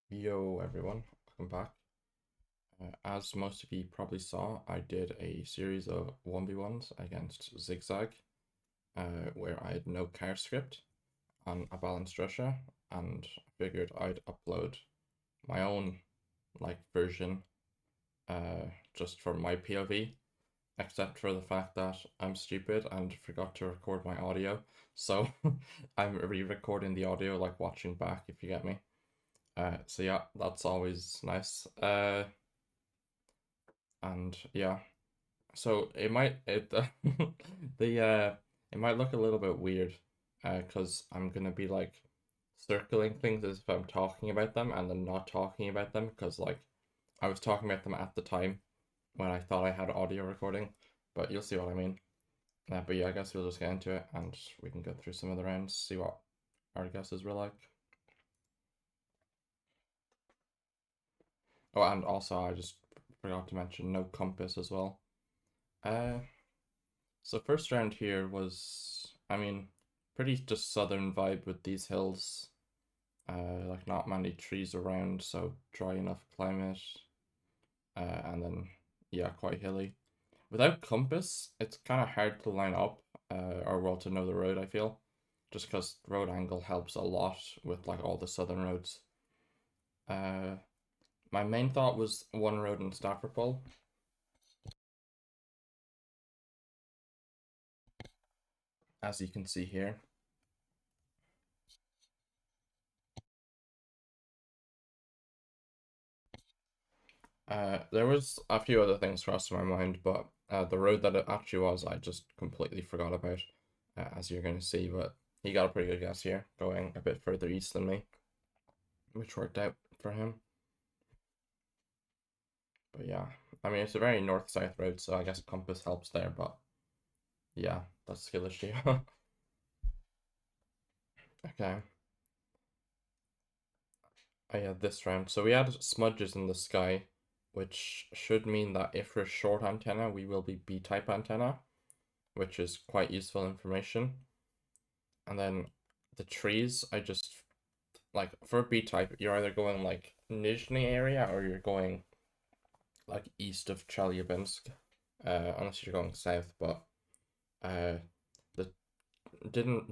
Yo everyone, welcome back. As most of you probably saw, I did a series of 1v1s against zi8gzag, where I had no car script on a balanced Russia, and figured I'd upload my own version, just from my POV, except for the fact that I'm stupid and forgot to record my audio, so I'm re-recording the audio like watching back, if you get me. So yeah, that's always nice. And yeah, so the it might look a little bit weird, because I'm gonna be like circling things as if I'm talking about them and then not talking about them because like I was talking about them at the time when I thought I had audio recording, but you'll see what I mean. But yeah, I guess we'll just get into it and we can go through some of the rounds, see what our guesses were like. Oh, and also I just forgot to mention no compass as well. Uh, So first round here was, I mean, pretty just southern vibe with these hills. Like not many trees around, so dry enough climate. And then yeah, quite hilly. Without compass, it's kind of hard to line up, or well to know the road, I feel. Just because road angle helps a lot with like all the southern roads. Uh, my main thought was one road in Stavropol. As you can see here. There was a few other things crossing my mind, but the road that it actually was, I just completely forgot about, as you're going to see. But he got a pretty good guess here, going a bit further east than me, which worked out for him. But yeah, I mean, it's a very north-south road, so I guess compass helps there, but yeah, that's skill issue. Okay, I had this round. So we had smudges in the sky, which should mean that if we're short antenna, we will be B-type antenna, which is quite useful information. And then the trees, I just like for B type, you're either going like Nizhny area or you're going like east of Chelyabinsk, unless you're going south. But uh, the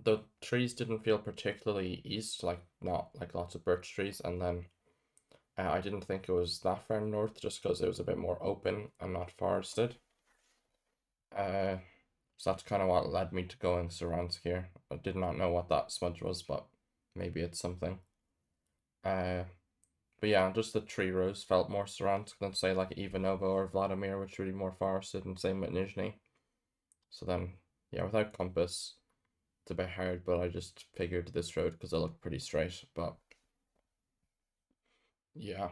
the trees didn't feel particularly east, like not like lots of birch trees. And then I didn't think it was that far north, just because it was a bit more open and not forested. Uh, so that's kind of what led me to going Saransk here. I did not know what that smudge was, but maybe it's something. Uh, but yeah, just the tree rows felt more Saransk than say like Ivanova or Vladimir, which are really more forested, and same with Nizhny. So then, yeah, without compass, it's a bit hard, but I just figured this road because it looked pretty straight. But yeah,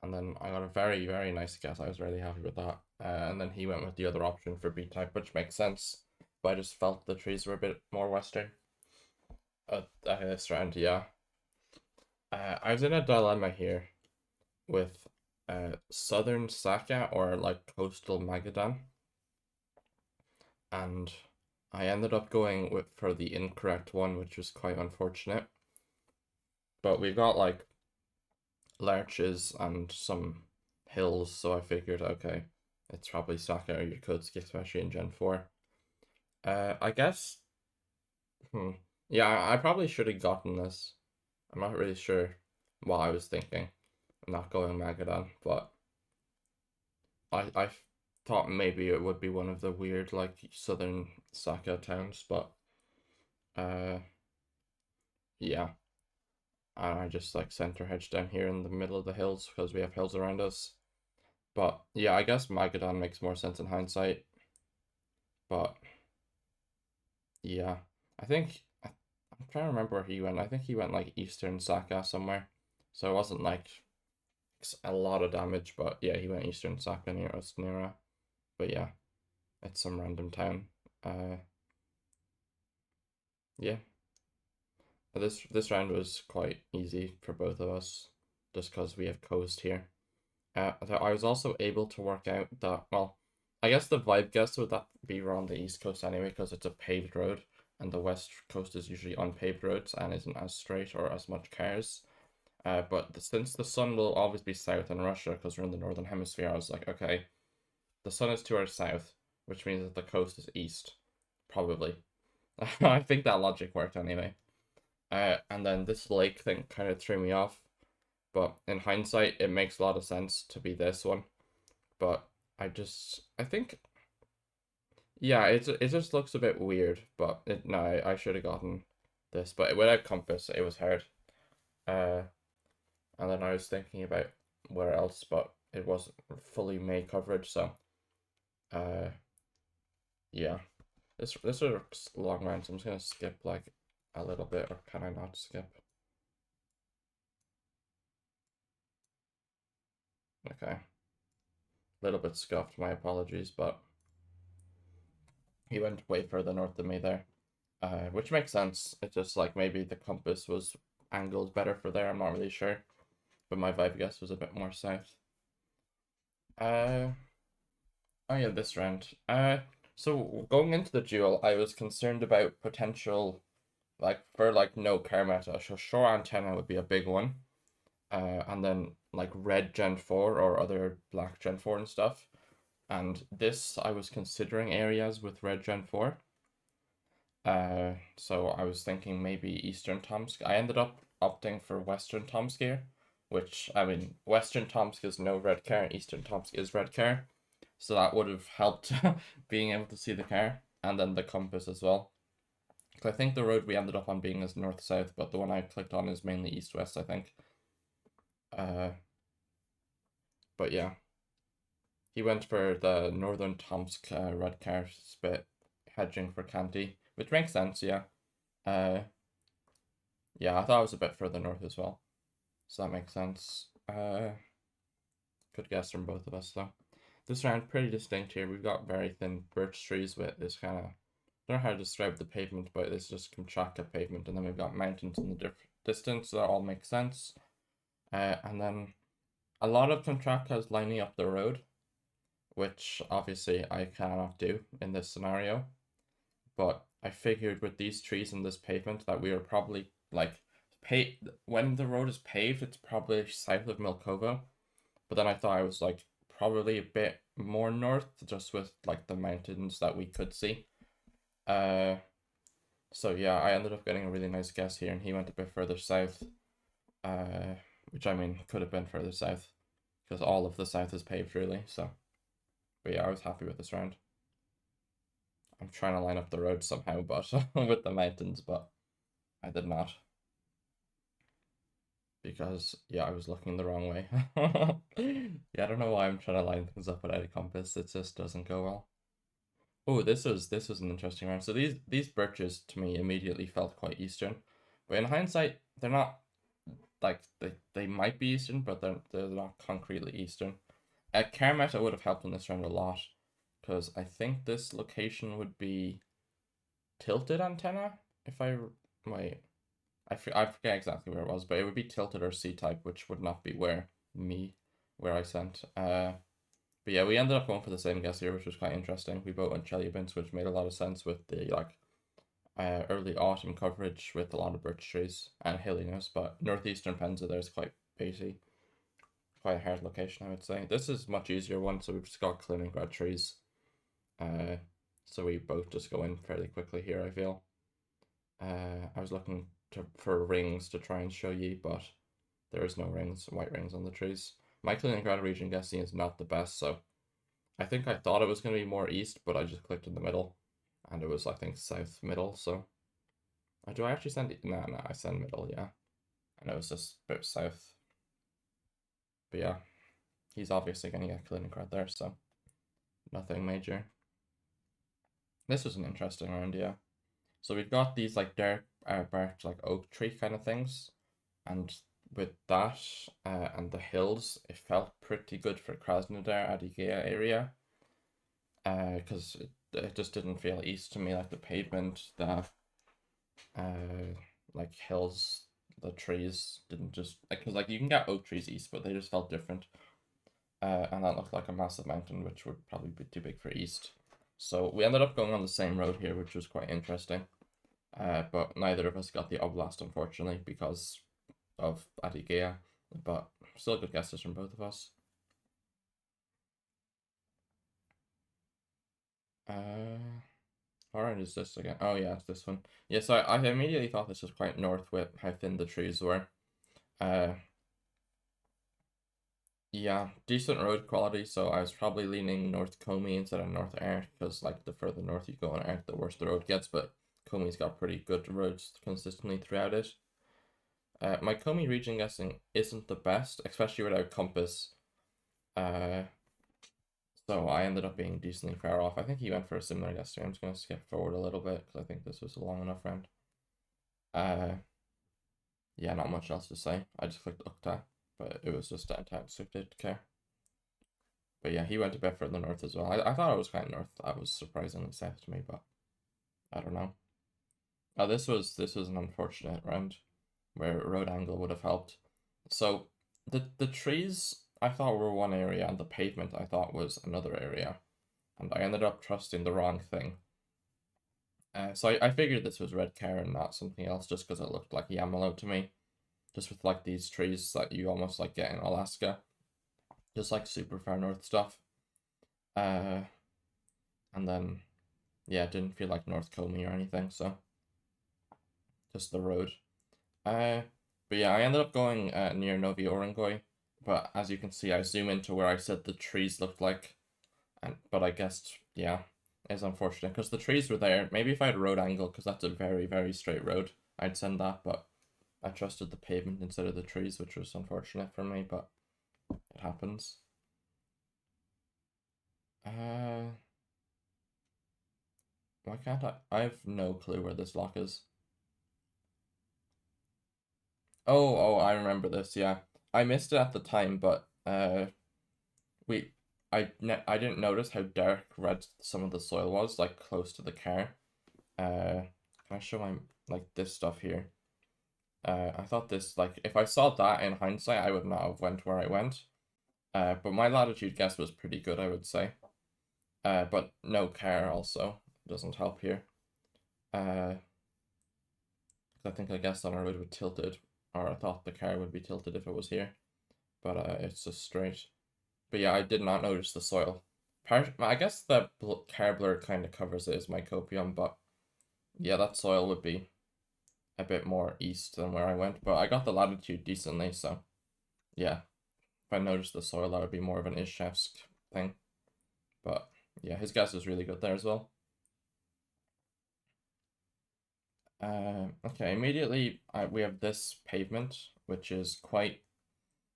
and then I got a very, very nice guess. I was really happy with that. And then he went with the other option for B type, which makes sense. But I just felt the trees were a bit more western. This round, yeah. I was in a dilemma here with Southern Saka or like Coastal Magadan, and I ended up going with for the incorrect one, which was quite unfortunate. But we've got like larches and some hills, so I figured, okay, it's probably Saka or Yakutsk, especially in Gen 4. I guess, hmm, yeah, I probably should have gotten this. I'm not really sure what I was thinking. I'm not going Magadan, but I thought maybe it would be one of the weird like southern Saka towns, but uh yeah, and I just like center hedge down here in the middle of the hills because we have hills around us. But yeah, I guess Magadan makes more sense in hindsight. But yeah, I think I'm trying to remember where he went. I think he went like Eastern Saka somewhere, so it wasn't like a lot of damage. But yeah, he went Eastern Saka near Ostnira. But yeah, it's some random town. Uh, yeah. But this round was quite easy for both of us, just because we have coast here. I was also able to work out that, well, I guess the vibe guess would that be around the east coast anyway, because it's a paved road, and the west coast is usually unpaved roads and isn't as straight or as much cars. But since the sun will always be south in Russia because we're in the northern hemisphere, I was like, okay, the sun is to our south, which means that the coast is east, probably. I think that logic worked anyway. And then this lake thing kind of threw me off, but in hindsight, it makes a lot of sense to be this one. But I think, yeah, it just looks a bit weird. But no, I should have gotten this, but without compass, it was hard. Uh, and then I was thinking about where else, but it wasn't fully May coverage, so uh, yeah. This is a long round, so I'm just gonna skip like a little bit, or can I not skip? Okay, a little bit scuffed. My apologies, but he went way further north than me there, which makes sense. It's just like maybe the compass was angled better for there. I'm not really sure, but my vibe guess was a bit more south. Uh, oh yeah, this round. So going into the duel, I was concerned about potential like for like no care meta. So short antenna would be a big one. And then like red Gen 4 or other black Gen 4 and stuff. And this I was considering areas with red Gen 4. So I was thinking maybe Eastern Tomsk. I ended up opting for Western Tomsk here, which I mean Western Tomsk is no red car, Eastern Tomsk is red car. So that would have helped being able to see the car and then the compass as well. I think the road we ended up on being is north-south, but the one I clicked on is mainly east-west, I think. Uh, but yeah. He went for the Northern Tomsk red car spit, hedging for Kanti, which makes sense, yeah. Uh, yeah, I thought it was a bit further north as well, so that makes sense. Good guess from both of us, though. This round, pretty distinct here. We've got very thin birch trees with this kind of, I don't know how to describe the pavement, but it's just Kamchatka pavement, and then we've got mountains in the distance, so that all makes sense. And then a lot of Kamchatkas lining up the road, which obviously I cannot do in this scenario. But I figured with these trees and this pavement that we are probably like when the road is paved, it's probably south of Milkovo. But then I thought I was like probably a bit more north, just with like the mountains that we could see. Uh, so yeah, I ended up getting a really nice guess here, and he went a bit further south. Which I mean could have been further south, because all of the south is paved really. So, but yeah, I was happy with this round. I'm trying to line up the road somehow, but with the mountains, but I did not. Because yeah, I was looking the wrong way. Yeah, I don't know why I'm trying to line things up without a compass. It just doesn't go well. Oh, this was an interesting round. So these birches to me immediately felt quite Eastern, but in hindsight, they're not like they might be Eastern, but they're not concretely Eastern. Kermit would have helped in this round a lot, because I think this location would be tilted antenna. If I wait, I forget exactly where it was, but it would be tilted or C type, which would not be where I sent. But yeah, we ended up going for the same guess here, which was quite interesting. We both went Chelyabinsk, which made a lot of sense with the like early autumn coverage with a lot of birch trees and hilliness. But northeastern Penza there is quite baity, quite a hard location, I would say. This is much easier one, so we've just got Kaliningrad trees. So we both just go in fairly quickly here, I feel. I was looking for rings to try and show you, but there is no rings, white rings on the trees. My Kaliningrad region guessing is not the best, so I think I thought it was going to be more east, but I just clicked in the middle, and it was, I think, south middle, so... do I actually send it? No, I send middle, yeah. I know it's just a bit south. But yeah, he's obviously going to get Kaliningrad there, so nothing major. This was an interesting round, yeah. So we've got these like dark barked like oak tree kind of things, and with that and the hills, it felt pretty good for Krasnodar Adygea area. Because it just didn't feel east to me, like the pavement, the like hills, the trees didn't just like, because like you can get oak trees east, but they just felt different. And that looked like a massive mountain, which would probably be too big for east. So we ended up going on the same road here, which was quite interesting. But neither of us got the oblast, unfortunately, because of Adygea, but still good guesses from both of us. How is this again? Oh yeah, it's this one. Yeah, so I immediately thought this was quite north with how thin the trees were. Yeah, decent road quality, so I was probably leaning North Comey instead of North Airth, because like the further north you go in Airth, the worse the road gets, but Comey's got pretty good roads consistently throughout it. My Comey region guessing isn't the best, especially without compass. Uh, so I ended up being decently far off. I think he went for a similar guess. I'm just going to skip forward a little bit because I think this was a long enough round. Yeah, not much else to say. I just clicked Ukta, but it was just downtown, so didn't care. But yeah, he went a bit further north as well. I thought it was kind of north. That was surprisingly south to me, but I don't know. Oh, this was an unfortunate round where road angle would have helped. So the trees I thought were one area and the pavement I thought was another area, and I ended up trusting the wrong thing. So I figured this was red car and not something else just because it looked like Yamalo to me. Just with like these trees that you almost like get in Alaska. Just like super far north stuff. And then yeah, it didn't feel like North Comey or anything, so just the road. But yeah, I ended up going near Novi Orangoi, but as you can see, I zoom into where I said the trees looked like, but I guessed, yeah, it's unfortunate because the trees were there. Maybe if I had road angle, because that's a very, very straight road, I'd send that, but I trusted the pavement instead of the trees, which was unfortunate for me, but it happens. Why can't I? I have no clue where this lock is. Oh, I remember this, yeah. I missed it at the time, but we I didn't notice how dark red some of the soil was, like close to the car. Can I show my like this stuff here? I thought this like if I saw that in hindsight, I would not have went where I went. But my latitude guess was pretty good, I would say. But no car also doesn't help here. I think I guessed on a road would tilted, or I thought the car would be tilted if it was here, but it's just straight. But yeah, I did not notice the soil. I guess the car blur kind of covers it as my copium, but yeah, that soil would be a bit more east than where I went, but I got the latitude decently, so yeah, if I noticed the soil, that would be more of an Ishevsk thing. But yeah, his guess is really good there as well. Okay, immediately we have this pavement, which is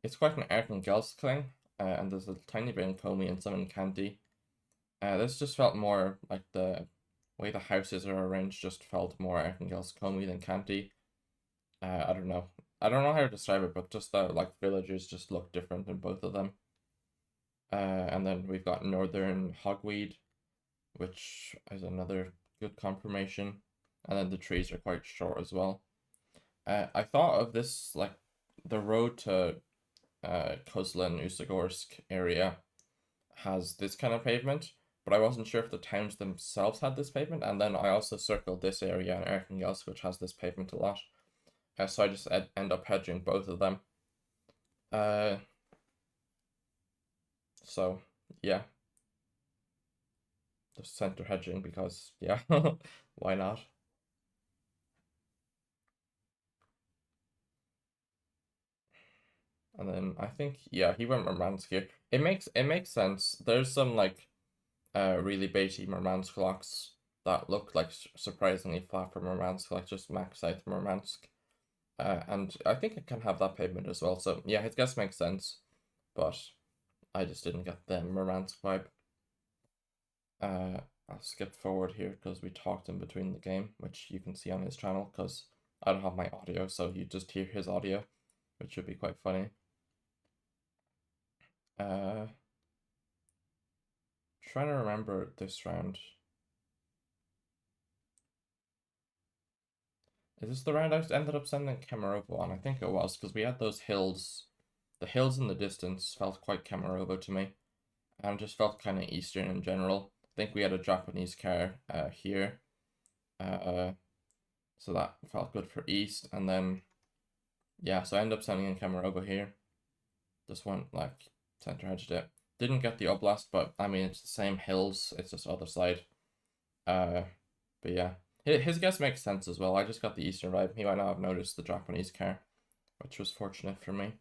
it's quite an Erkengelsk and there's a tiny bit in Comey and some in Candy. This just felt more like the way the houses are arranged just felt more Erkengelsk Comey than Candy. I don't know. I don't know how to describe it, but just the like villages just look different in both of them. And then we've got Northern Hogweed, which is another good confirmation. And then the trees are quite short as well. I thought of this like the road to Kozlin Usagorsk area has this kind of pavement, but I wasn't sure if the towns themselves had this pavement. And then I also circled this area in Erkengelsk, which has this pavement a lot. So I just end up hedging both of them. So yeah, just center hedging because yeah, why not? And then I think yeah, he went Murmansk here. It makes sense. There's some like really baity Murmansk locks that look like surprisingly flat for Murmansk, like just max out Murmansk. And I think it can have that pavement as well. So yeah, his guess makes sense, but I just didn't get the Murmansk vibe. Uh, I'll skip forward here because we talked in between the game, which you can see on his channel because I don't have my audio, so you just hear his audio, which should be quite funny. Trying to remember this round. Is this the round I ended up sending Kemerovo on? I think it was because we had those hills. The hills in the distance felt quite Kemerovo to me, and just felt kind of Eastern in general. I think we had a Japanese car here, so that felt good for East, and then Yeah, so I ended up sending in Camarogo here. This one, like, center hedged it. Didn't get the Oblast, but I mean, it's the same hills, it's just other side. Uh, but yeah. His guess makes sense as well. I just got the Eastern vibe. He might not have noticed the Japanese car, which was fortunate for me.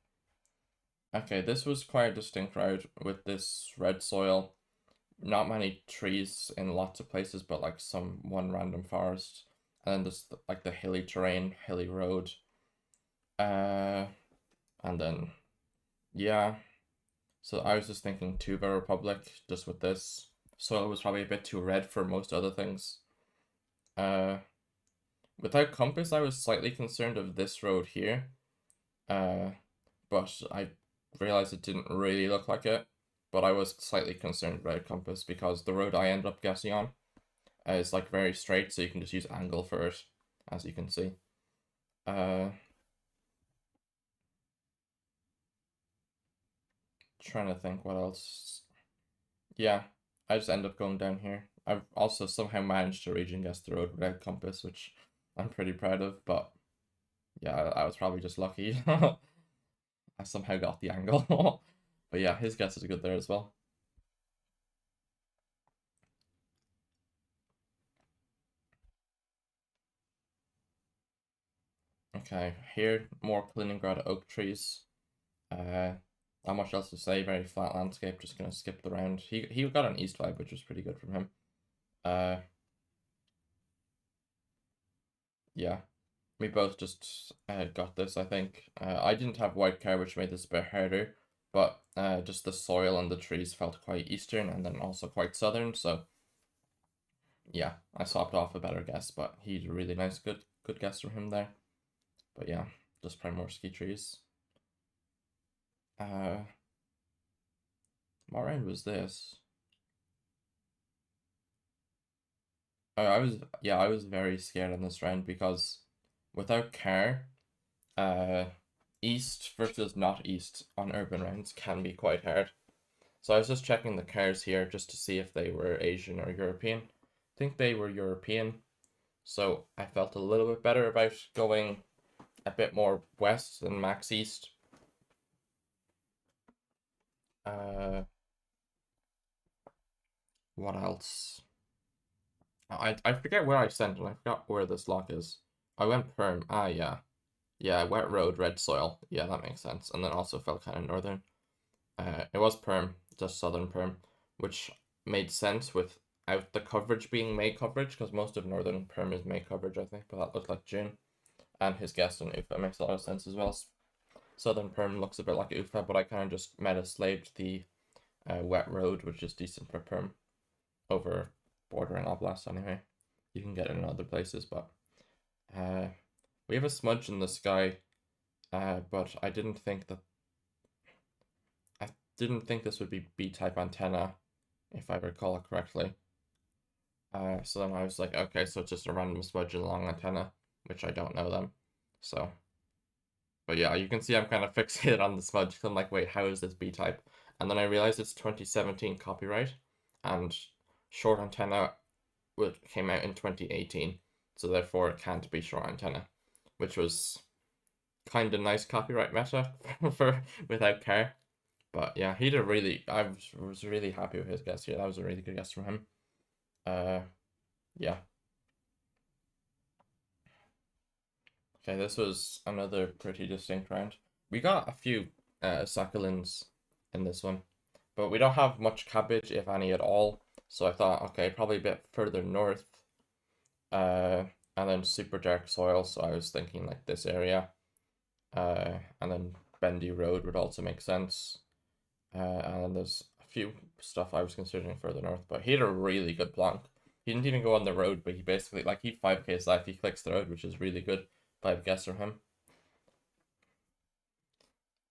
Okay, this was quite a distinct route with this red soil. Not many trees in lots of places, but like one random forest. And then just like the hilly terrain, hilly road. Uh, and then, yeah. So I was just thinking Tuva Republic, just with this. Soil was probably a bit too red for most other things. Uh, Without compass, I was slightly concerned of this road here. Uh, but I realized it didn't really look like it. But I was slightly concerned about compass because the road I ended up guessing on is like very straight, so you can just use angle for it, as you can see. Uh, Trying to think what else. Yeah, I just end up going down here. I've also somehow managed to region guess the road without compass, which I'm pretty proud of, but yeah, I was probably just lucky. I somehow got the angle. But yeah, his guess is good there as well. Okay, here, more Kaliningrad oak trees. Uh, Not much else to say, very flat landscape, just gonna skip the round. He got an east vibe, which was pretty good from him. Uh, yeah, we both just got this, I think. I didn't have white car, which made this a bit harder, but just the soil and the trees felt quite eastern and then also quite southern, so yeah, I swapped off a better guess, but he's a really nice, good guess from him there. But yeah, just Primorski trees. Uh, what round was this? I was very scared on this round because without car, uh, east versus not east on urban rounds can be quite hard. So I was just checking the cars here just to see if they were Asian or European. I think they were European, so I felt a little bit better about going a bit more west than max east. Uh, what else? I forget where I sent and I forgot where this lock is. I went perm. Ah, yeah. Yeah, wet road, red soil. Yeah, that makes sense. And then also felt kind of northern. It was perm, just southern perm, which made sense without the coverage being May coverage, because most of northern perm is May coverage, I think, but that looked like June. And his guess on UFA makes a lot of sense as well. Southern perm looks a bit like UFA, but I kind of just meta slaved the wet road, which is decent for perm, over bordering oblast anyway. You can get it in other places, but uh, we have a smudge in the sky, but I didn't think this would be B-type antenna, if I recall it correctly. So then I was like, okay, so it's just a random smudge along antenna, which I don't know them. So, but yeah, you can see I'm kind of fixated on the smudge because I'm like, wait, how is this B-type? And then I realized it's 2017 copyright, and short antenna came out in 2018, so therefore it can't be short antenna, which was kind of nice copyright meta for without car. But yeah, he did really. Was really happy with his guess here. That was a really good guess from him. Uh, yeah. Okay, this was another pretty distinct round. We got a few Sakalins in this one, but we don't have much cabbage, if any at all. So I thought, okay, probably a bit further north. Uh, and then super dark soil. So I was thinking like this area. And then Bendy Road would also make sense. And then there's a few stuff I was considering further north, but he had a really good plank. He didn't even go on the road, but he basically like he 5K's life, he clicks the road, which is really good. 5 guess from him.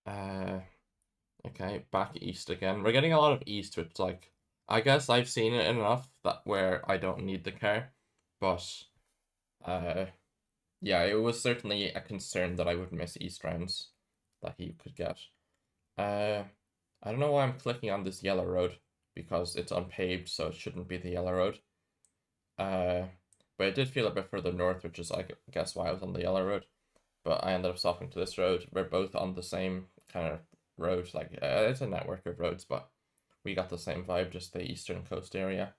Uh, okay, back east again. We're getting a lot of east, which like I guess I've seen it enough that where I don't need the car, but uh, yeah, it was certainly a concern that I would miss east rounds that he could get. Uh, I don't know why I'm clicking on this yellow road because it's unpaved, so it shouldn't be the yellow road. Uh, but it did feel a bit further north, which is I guess why I was on the yellow road. but I ended up stopping to this road. We're both on the same kind of road, like it's a network of roads, but we got the same vibe, just the eastern coast area.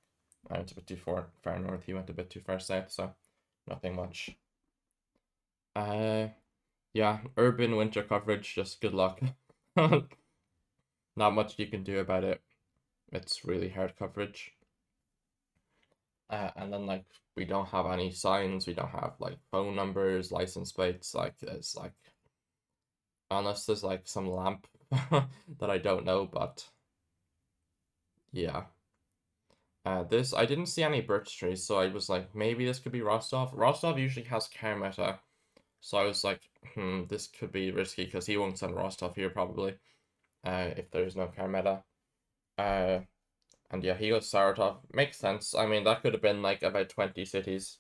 I went a bit too far north, he went a bit too far south, so nothing much. Uh, yeah, urban winter coverage, just good luck. Not much you can do about it. It's really hard coverage. And then like we don't have any signs, we don't have like phone numbers, license plates, like it's like unless there's like some lamp that I don't know, but yeah. This I didn't see any birch trees, so I was like, maybe this could be Rostov. Rostov usually has Karmeta, so I was like, this could be risky because he won't send Rostov here probably. If there's no Karmeta. Uh, and yeah, he goes Saratov. Makes sense. I mean, that could have been like about 20 cities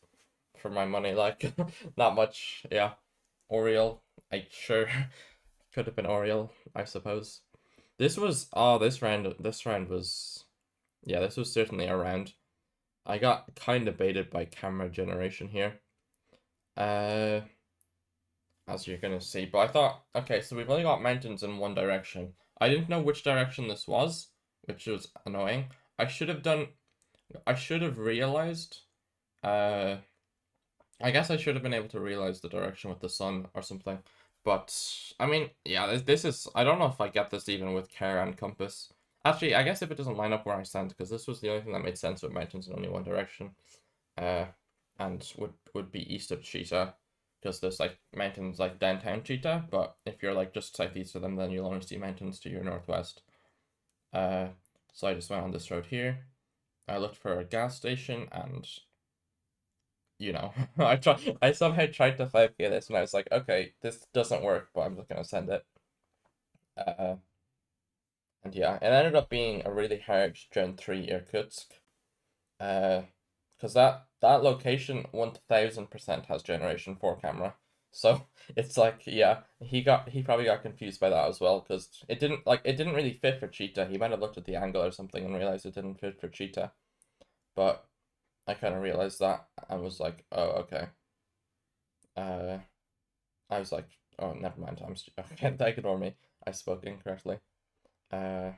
for my money. Like, not much. Yeah, Oriel. I sure could have been Oriel, I suppose. This was this round. This round was yeah. This was certainly a round. I got kind of baited by camera generation here. Uh, as you're gonna see. But I thought, okay, so we've only got mountains in one direction. I didn't know which direction this was, which was annoying. I should have done. I should have realized. Uh, I guess I should have been able to realize the direction with the sun or something. But I mean, yeah, this is. I don't know if I get this even with care and compass. Actually, I guess if it doesn't line up where I stand, because this was the only thing that made sense with mountains in only one direction. Uh, and would be east of Cheetah, because there's like mountains like downtown Cheetah. But if you're like just southeast of them, then you'll only see mountains to your northwest. Uh, so I just went on this road here. I looked for a gas station and I somehow tried to 5K this and I was like, okay, this doesn't work, but I'm just gonna send it. Uh, and yeah, it ended up being a really hard Gen 3 Irkutsk. Because that location 1000% has Generation 4 camera. So it's like, yeah, he probably got confused by that as well, because it didn't really fit for Cheetah. He might have looked at the angle or something and realized it didn't fit for Cheetah. But I kind of realized that and was like, oh, okay. Uh, I was like, oh, never mind. Okay, ignore me. I spoke incorrectly. Uh,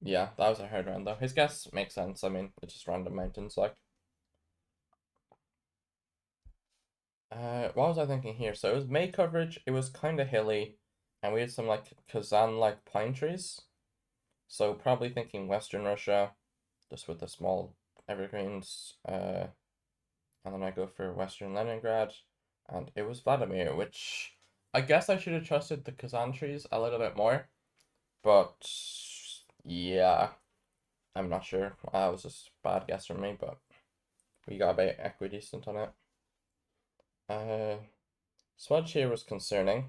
yeah, that was a hard round though. His guess makes sense. I mean, it's just random mountains. Like, what was I thinking here? So it was May coverage. It was kind of hilly, and we had some like Kazan like pine trees. So probably thinking Western Russia, just with the small evergreens. And then I go for Western Leningrad, and it was Vladimir, which I guess I should have trusted the Kazan trees a little bit more, but yeah, I'm not sure. That was just a bad guess from me, but we got about equidistant on it. Smudge here was concerning,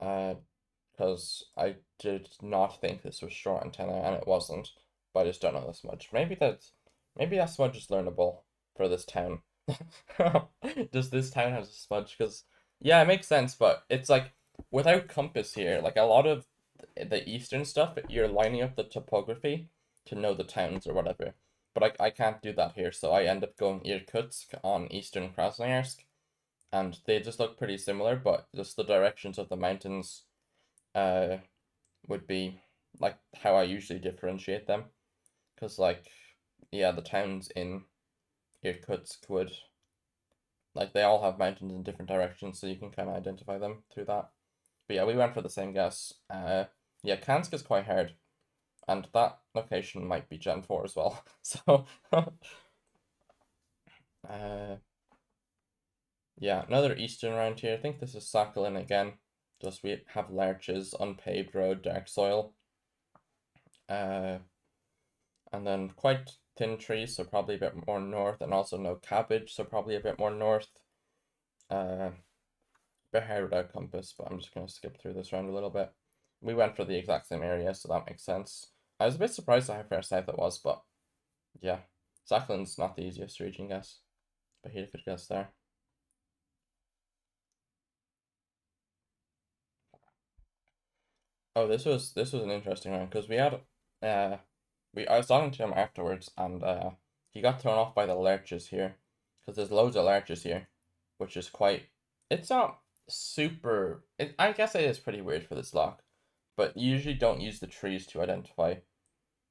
uh, because I did not think this was short antenna, and it wasn't, but I just don't know the smudge. Maybe that smudge is learnable for this town. Does this town have a smudge? Because yeah, it makes sense, but it's like without compass here, like a lot of the eastern stuff, you're lining up the topography to know the towns or whatever. But I can't do that here, so I end up going Irkutsk on eastern Krasnoyarsk, and they just look pretty similar, but just the directions of the mountains uh would be like how I usually differentiate them. Because like yeah, the towns in Irkutsk would like they all have mountains in different directions, so you can kind of identify them through that. But yeah, we went for the same guess. Yeah, Kansk is quite hard, and that location might be Gen 4 as well. So, uh, yeah, another eastern round here. I think this is Sakhalin again. Just we have larches, unpaved road, dark soil. Uh, and then quite thin trees, so probably a bit more north, and also no cabbage, so probably a bit more north. Uh, bit hard without compass, but I'm just gonna skip through this round a little bit. We went for the exact same area, so that makes sense. I was a bit surprised at how far south it was, but yeah. Sakhlin's not the easiest region guess, but he had a good guess there. Oh, this was an interesting round because we had I was talking to him afterwards and he got thrown off by the lurches here because there's loads of lurches here. which is quite. It's not super. I guess it is pretty weird for this lock, but you usually don't use the trees to identify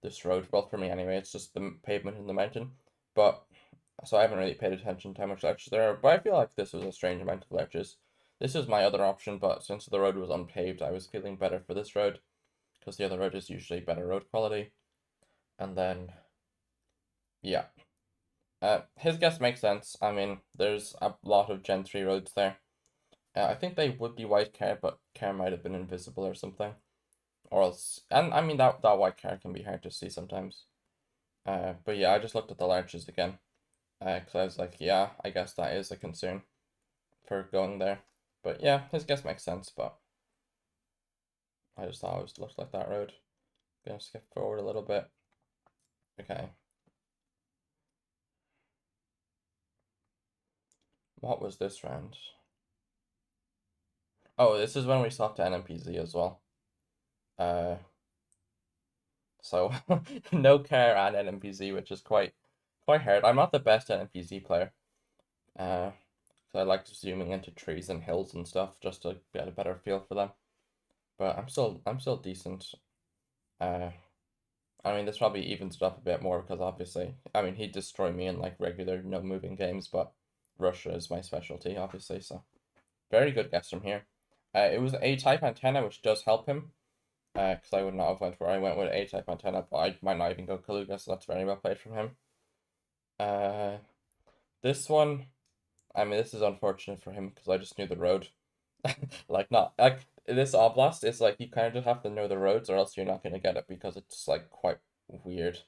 this road. Well, for me anyway, it's just the pavement in the mountain. But so I haven't really paid attention to how much ledges there are. But I feel like this was a strange amount of ledges. This is my other option, but since the road was unpaved, I was feeling better for this road because the other road is usually better road quality. And then, yeah, his guess makes sense. I mean, there's a lot of Gen 3 roads there. I think they would be white car, but car might have been invisible or something. Or else, and I mean, that white car can be hard to see sometimes. But yeah, I just looked at the larches again. Because I was like, yeah, I guess that is a concern for going there. But yeah, his guess makes sense, but I just thought it was looked like that road. Gonna skip forward a little bit. Okay. What was this round? Oh, this is when we swapped to NMPZ as well. Uh, so no care and NMPZ, which is quite hard. I'm not the best NMPZ player. So I like zooming into trees and hills and stuff just to get a better feel for them. But I'm still decent. Uh, I mean, this probably evens it up a bit more because obviously, I mean, he'd destroy me in like regular no moving games, but Russia is my specialty, obviously. So very good guess from here. It was a type antenna, which does help him. Because I would not have went where I went with a type antenna, but I might not even go Kaluga, so that's very well played from him. Uh, this one, I mean, this is unfortunate for him because I just knew the road. Like not like this oblast is like you kind of just have to know the roads or else you're not gonna get it because it's like quite weird.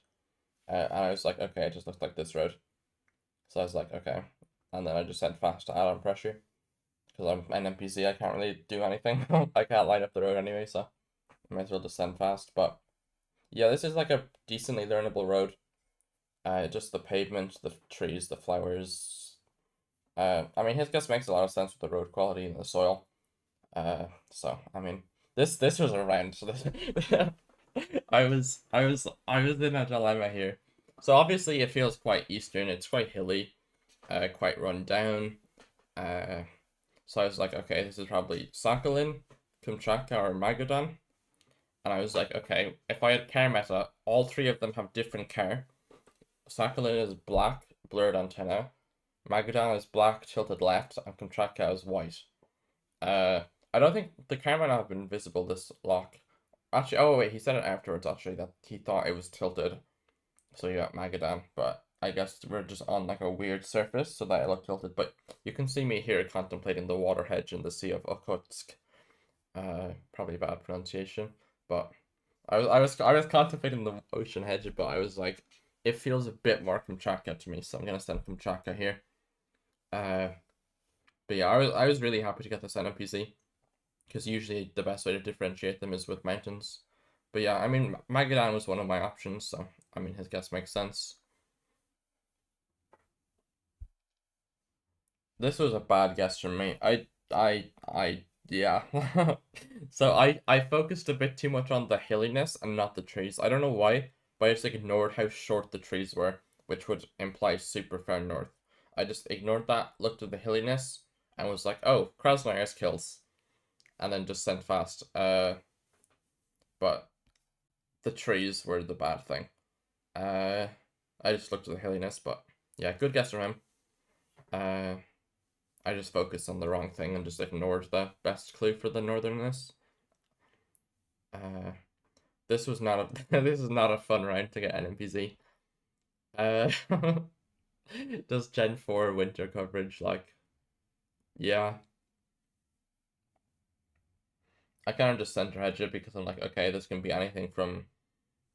And I was like, okay, it just looks like this road. So I was like, okay. And then I just sent fast to add on pressure because I'm an NPC. I can't really do anything. I can't line up the road anyway, so I might as well just send fast. But yeah, this is like a decently learnable road. Just the pavement, the trees, the flowers. I mean, his guess makes a lot of sense with the road quality and the soil. So I mean, this was a round. So this, I was in a dilemma here. So obviously it feels quite eastern. It's quite hilly, quite run down. Uh, so I was like, okay, this is probably Sakhalin, Kamchatka, or Magadan. And I was like, okay, if I had car meta, all three of them have different car. Sakhalin is black, blurred antenna. Magadan is black, tilted left, and Kamchatka is white. Uh, I don't think the car might not have been visible this lock. Actually, oh wait, he said it afterwards. Actually, that he thought it was tilted, so you got Magadan. But I guess we're just on like a weird surface, so that it looked tilted. But you can see me here contemplating the water hedge in the Sea of Okhotsk. Probably bad pronunciation, but I was contemplating the ocean hedge, but I was like, it feels a bit more Kamchatka to me, so I'm gonna send Kamchatka here. Uh, but yeah, I was really happy to get this NPC because usually the best way to differentiate them is with mountains. But yeah, I mean, Magadan was one of my options, so I mean, his guess makes sense. This was a bad guess from me. Yeah. So I focused a bit too much on the hilliness and not the trees. I don't know why, but I just ignored how short the trees were, which would imply super far north. I just ignored that, looked at the hilliness, and was like, oh, Krasnoyar's kills, and then just sent fast. But the trees were the bad thing. Uh, I just looked at the hilliness, but yeah, good guess from him. Uh, I just focused on the wrong thing and just ignored the best clue for the northernness. Uh, this was not a this is not a fun round to get an NPC. Uh, does Gen 4 winter coverage like yeah. I kind of just center hedge it because I'm like, okay, this can be anything from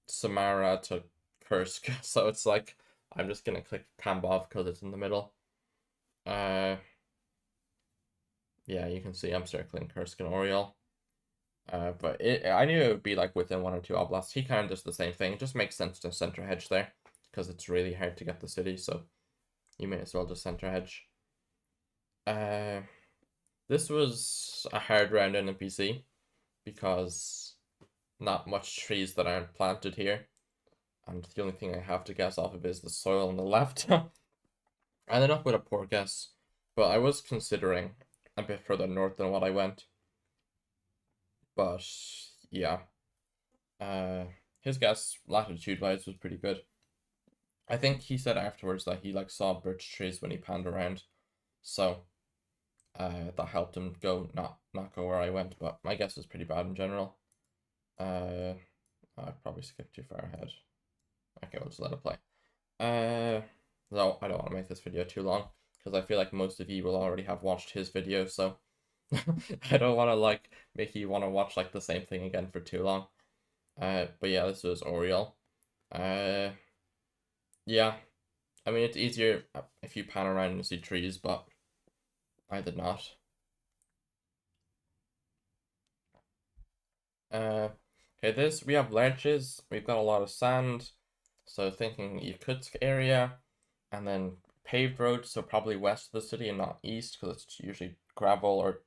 Samara to Kursk, so it's like I'm just gonna click Tambov because it's in the middle. Uh, yeah, you can see I'm circling Kursk and Oriel. But I knew it would be like within one or two oblasts. He kind of does the same thing. It just makes sense to center hedge there because it's really hard to get the city, so you may as well just center hedge. Uh, this was a hard round in a PC because not much trees that aren't planted here, and the only thing I have to guess off of is the soil on the left. I ended up with a poor guess. But I was considering a bit further north than what I went. But yeah, uh, his guess latitude-wise was pretty good. I think he said afterwards that he like saw birch trees when he panned around, so that helped him go not go where I went. But my guess was pretty bad in general. Uh, I probably skipped too far ahead. Okay, we'll just let it play. No, I don't want to make this video too long because I feel like most of you will already have watched his video, so I don't want to like make you want to watch like the same thing again for too long. But yeah, this was Oriole. Uh, yeah, I mean it's easier if you pan around and see trees, but I did not. Okay, this we have ledges. We've got a lot of sand, so thinking Yakutsk area, and then paved roads, so probably west of the city and not east, because it's usually gravel or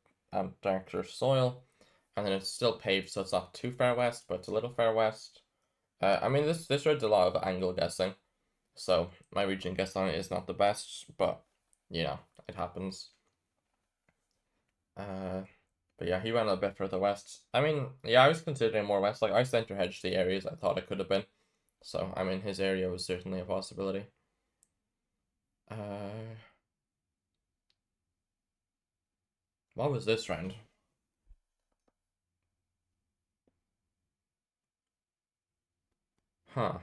darker soil. And then it's still paved, so it's not too far west, but it's a little far west. I mean this road's a lot of angle guessing, so my region guess on it is not the best, but you know it happens. Uh, but yeah, he went a bit further west. I mean, yeah, I was considering more west. Like I center hedged the areas I thought it could have been. So I mean, his area was certainly a possibility. Uh, what was this round? Huh.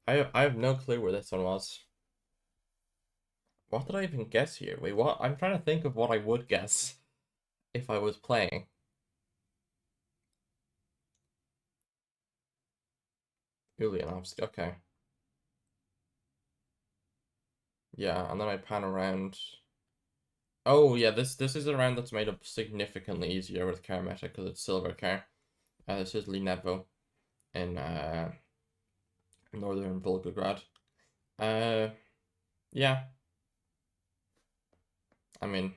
I have no clue where this one was. What did I even guess here? Wait, what? I'm trying to think of what I would guess if I was playing. Ulyanovsk. Okay. Yeah, and then I pan around. Oh yeah, this is a round that's made up significantly easier with car meta because it's silver car. This is Linevo in northern Volgograd. Uh, yeah. I mean,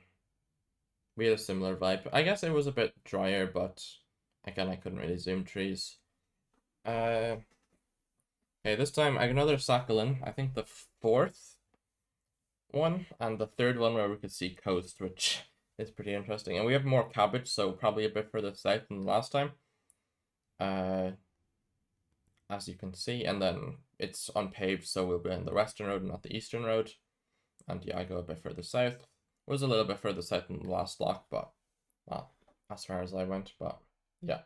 we had a similar vibe. I guess it was a bit drier, but again, I couldn't really zoom trees. Uh, okay, this time I got another Sakhalin. I think the fourth one and the third one where we could see coast, which is pretty interesting. And we have more cabbage, so probably a bit further south than the last time. Uh, as you can see, and then it's unpaved, so we'll be on the western road, not the eastern road. And yeah, I go a bit further south. It was a little bit further south than the last block, but well, as far as I went. But yeah.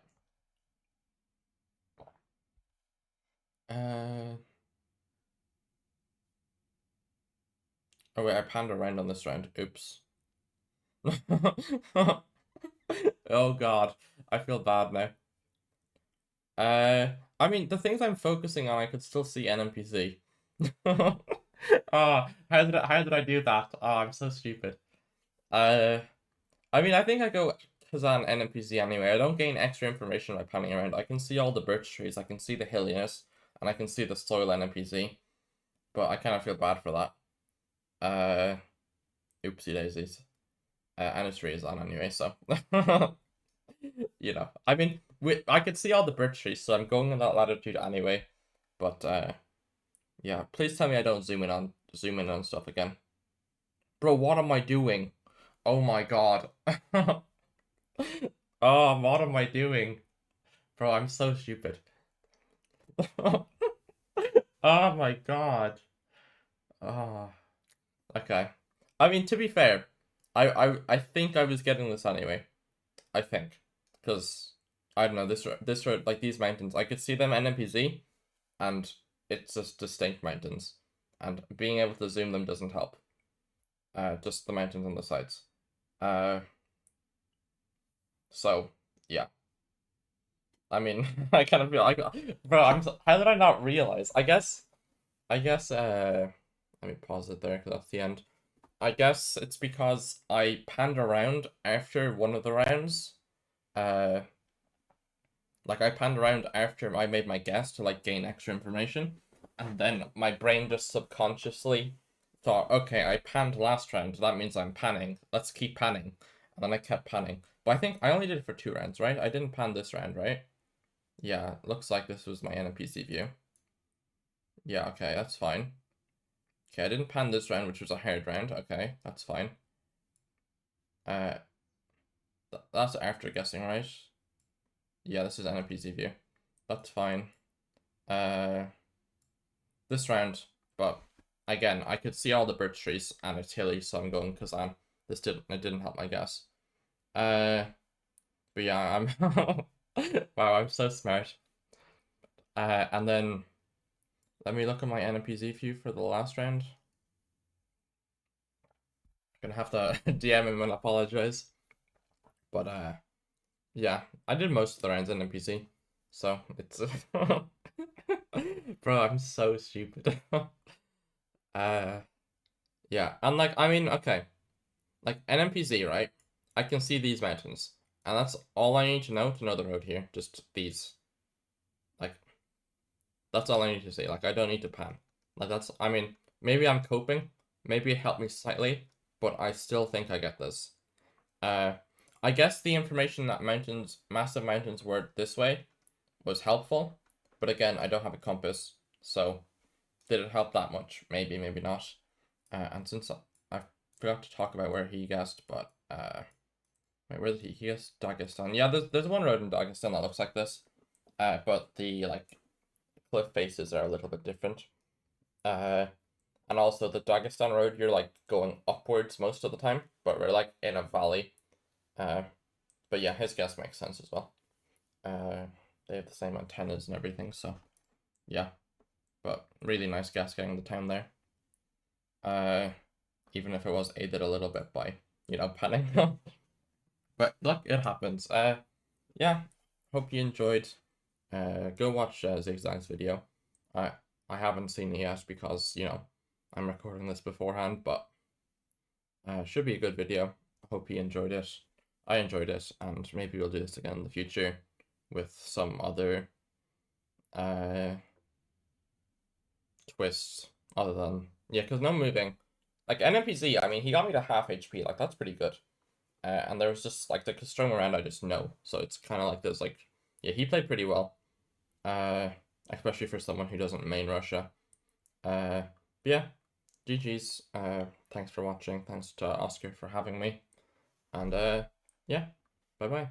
Uh, oh wait, I panned around on this round. Oops. Oh God, I feel bad now. I mean, the things I'm focusing on, I could still see NPC. Oh, how did I do that? Oh, I'm so stupid. Uh, I mean, I think I go Kazan NPC anyway. I don't gain extra information by panning around. I can see all the birch trees, I can see the hilliness, and I can see the soil NPC. But I kind of feel bad for that. Uh, oopsie daisies. And it's really on anyway, so you know. I mean, I could see all the birch trees, so I'm going in that latitude anyway. But yeah, please tell me I don't zoom in on stuff again. Bro, what am I doing? Oh my God. Oh, what am I doing? Bro, I'm so stupid. Oh my God. Oh, okay. I mean, to be fair, I think I was getting this anyway. I think, because I don't know this road like these mountains, I could see them NPC, and it's just distinct mountains, and being able to zoom them doesn't help. Just the mountains on the sides. Uh, so yeah. I mean, I kind of feel like, bro, how did I not realize? I guess, let me pause it there because that's the end. I guess it's because I panned around after one of the rounds. Uh, like I panned around after I made my guess to like gain extra information, and then my brain just subconsciously thought, okay, I panned last round, that means I'm panning. Let's keep panning, and then I kept panning. But I think I only did it for 2 rounds, right? I didn't pan this round, right? Yeah, looks like this was my NPC view. Yeah, okay, that's fine. Okay, I didn't pan this round, which was a hard round. Okay, that's fine. That's after guessing, right? Yeah, this is NPC view. That's fine. This round, but again, I could see all the birch trees and it's hilly, so I'm going Kazan. It didn't help my guess. But yeah, I'm wow, I'm so smart. And then let me look at my NPC view for the last round. I'm gonna have to DM him and apologize. But yeah, I did most of the rounds in NPC, so it's bro, I'm so stupid. uh, yeah, and like I mean, okay, like an NPC, right? I can see these mountains, and that's all I need to know the road here. Just these, like that's all I need to see. Like I don't need to pan. Like that's, I mean, maybe I'm coping, maybe it helped me slightly, but I still think I get this. Uh, I guess the information that massive mountains were this way was helpful, but again, I don't have a compass, so did it help that much? Maybe, maybe not. And since I forgot to talk about where he guessed, but wait, where did he guess? Dagestan. Yeah, there's one road in Dagestan that looks like this, but the like cliff faces are a little bit different. And also the Dagestan road, you're like going upwards most of the time, but we're like in a valley. But yeah, his guess makes sense as well. They have the same antennas and everything, so yeah. But really nice guess getting the town there. Even if it was aided a little bit by, panning. But look, it happens. Yeah. Hope you enjoyed. Go watch zi8gzag's video. I I haven't seen it yet because, I'm recording this beforehand, but should be a good video. Hope you enjoyed it. I enjoyed it, and maybe we'll do this again in the future with some other twists other than, yeah, because no moving. Like NPC, I mean, he got me to half HP, like that's pretty good. And there was just like the strung around I just know, so it's kind of like this, like, yeah, he played pretty well. Especially for someone who doesn't main Russia. But yeah, GG's. Thanks for watching. Thanks to Oscar for having me. And yeah, bye bye.